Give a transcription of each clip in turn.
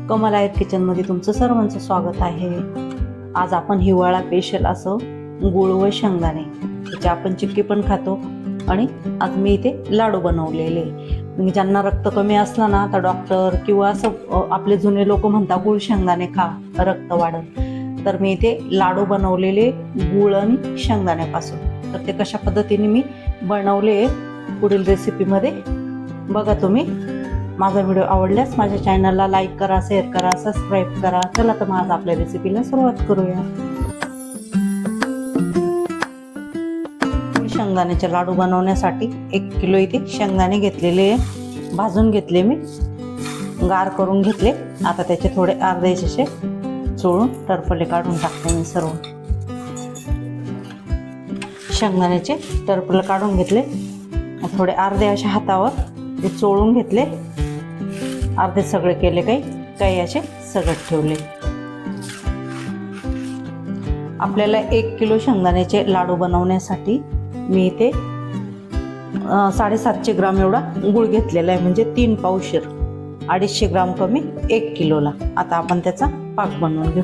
कमल आयर किचनमध्ये तुमचं सर्वांचं स्वागत आहे। आज आपण हिवाळा स्पेशल असं गुळ व शेंगदाणे त्याचे आपण चिक्की पण खातो आणि आज मी इथे लाडू बनवलेले। म्हणजे ज्यांना रक्त कमी असलं ना तर डॉक्टर किंवा असं आपले जुने लोक म्हणतात गुळ शेंगदाणे खा रक्त वाढेल, तर मी इथे लाडू बनवलेले गुळ आणि शेंगदाण्यापासून। तर ते कशा पद्धतीने मी बनवले पुढील रेसिपीमध्ये बघा तुम्ही। माझा व्हिडिओ आवडल्यास माझ्या चॅनलला लाईक करा, शेअर करा, सबस्क्राईब करा। चला तर आज आपल्या रेसिपीला सुरुवात करूया। शेंगदाण्याचे लाडू बनवण्यासाठी 1 किलो इथे शेंगदाणे घेतलेले, भाजून घेतले, मी गार करून घेतले। आता त्याचे थोडे अर्धे असे चोळून टरफले काढून टाकते मी सर्व। शेंगदाण्याचे टरफले काढून घेतले, थोडे अर्धे असे हातावर ते चोळून घेतले, अर्धे सगळे केले, काही असे सगळे ठेवले। आपल्याला 1 किलो शेंगदाण्याचे लाडू बनवण्यासाठी मी इथे 750 ग्राम एवढा गुळ घेतलेला आहे, म्हणजे 3 पावशेर, 250 ग्राम कमी 1 किलोला। आता आपण त्याचा पाक बनवून घेऊ।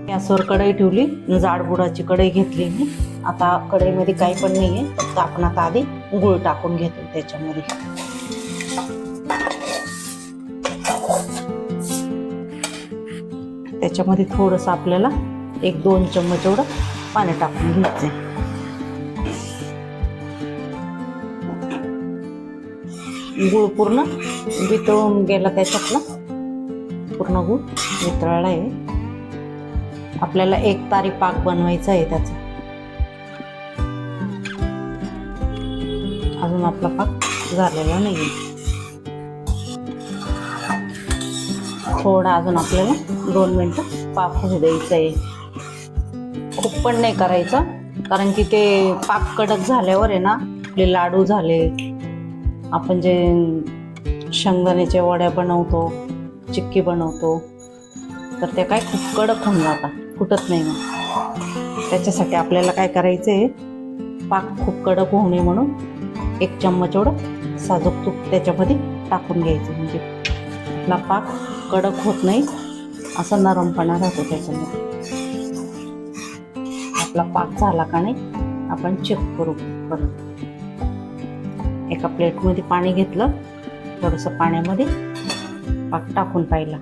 गॅसवर कढई ठेवली, जाड बुडाची कढई घेतली मी। आता कढईमध्ये काही पण नाहीये, फक्त आपण आता आधी गुळ टाकून घेतो त्याच्यामध्ये। त्याच्यामध्ये थोडंसं आपल्याला 1-2 चम्मच एवढं पाणी टाकून घ्यायचंय। गुळ पूर्ण वितळून गेला, त्याच्यातला पूर्ण गुळ वितळला आहे। आपल्याला 1 तारी पाक बनवायचा आहे त्याचा। अजून आपला पाक झालेला नाहीये, थोडा अजून आपल्याला 2 मिनिटं पाक होऊ द्यायचं आहे। खूप पण नाही करायचा, कारण की ते पाक कडक झाल्यावर आहे ना आपले लाडू झाले। आपण जे शेंगदाण्याच्या वड्या बनवतो, चिक्की बनवतो, तर त्या काय खूप कडक होऊन जातात, फुटत नाही। मग त्याच्यासाठी आपल्याला काय करायचं आहे, पाक खूप कडक होऊ नये म्हणून 1 चम्मच एवढं साजूक तूप त्याच्यामध्ये टाकून घ्यायचं, म्हणजे आपला पाक कडक होत नाही, असा नरमपणा राहतो त्याच्यामध्ये। आपला पाक झाला का नाही आपण चेक करू परत। एका प्लेटमध्ये पाणी घेतलं, थोडंसं पाण्यामध्ये पाक टाकून पाहिला,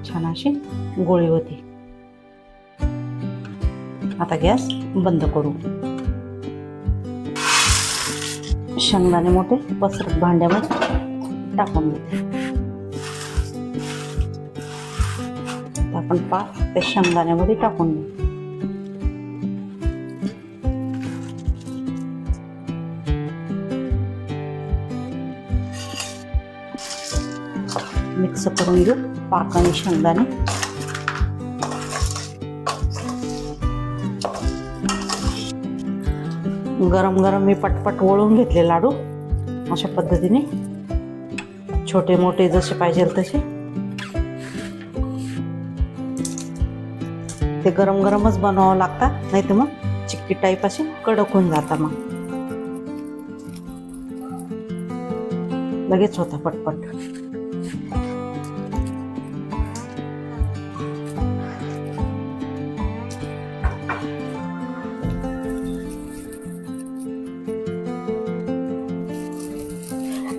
छान अशी गोळी होती। आता गॅस बंद करू। शेंगदाणे मोठे पसरट भांड्यामध्ये टाकून देते। आपण पाक त्या शेंगदाण्यामध्ये टाकून देऊ। मिक्स करून घेऊ पाक आणि शेंगदाणे। गरम गरम मी पटपट वळून घेतले लाडू, अशा पद्धतीने छोटे मोठे जसे पाहिजे तसे। ते गरम गरमच बनवावं लागतात, नाही तर मग चिक्की टाईप असे कडक होऊन जातात, मग लगेच होता पटपट।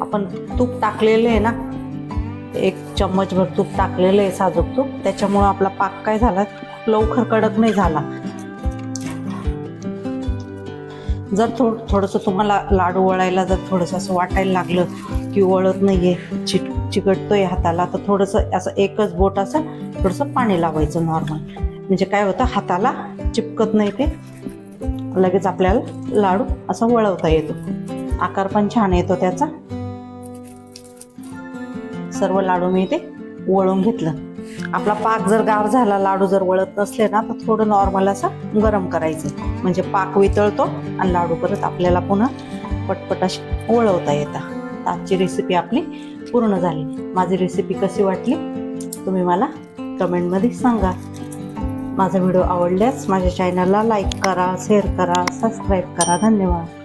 आपण तूप टाकलेले आहे ना, 1 चम्मच भर तूप टाकलेलं आहे, साजूक तूप, त्याच्यामुळे आपला पाक काय झाला, लवकर कडक नाही झाला। जर थोडंसं तुम्हाला लाडू वळायला जर थोडंसं असं वाटायला लागलं की वळत नाहीये, चिकटतोय हाताला, तर थोडंसं असं एकच बोट असं थोडंसं पाणी लावायचं नॉर्मल, म्हणजे काय होतं हाताला चिपकत नाही, ते लगेच आपल्याला लाडू असा वळवता येतो, आकार पण छान येतो त्याचा। सर्व लाडू मी इथे वळून घेतलं। आपला पाक जर गार झाला, लाडू जर वळत नसले ना, तर थोडं नॉर्मल असं गरम करायचं, म्हणजे पाक वितळतो आणि लाडू परत आपल्याला पुन्हा पटपट अशी वळवता येतात। आजची रेसिपी आपली पूर्ण झाली। माझी रेसिपी कशी वाटली तुम्ही मला कमेंटमध्ये सांगा। माझा व्हिडिओ आवडल्यास माझ्या चॅनलला लाईक करा, शेअर करा, सबस्क्राईब करा। धन्यवाद।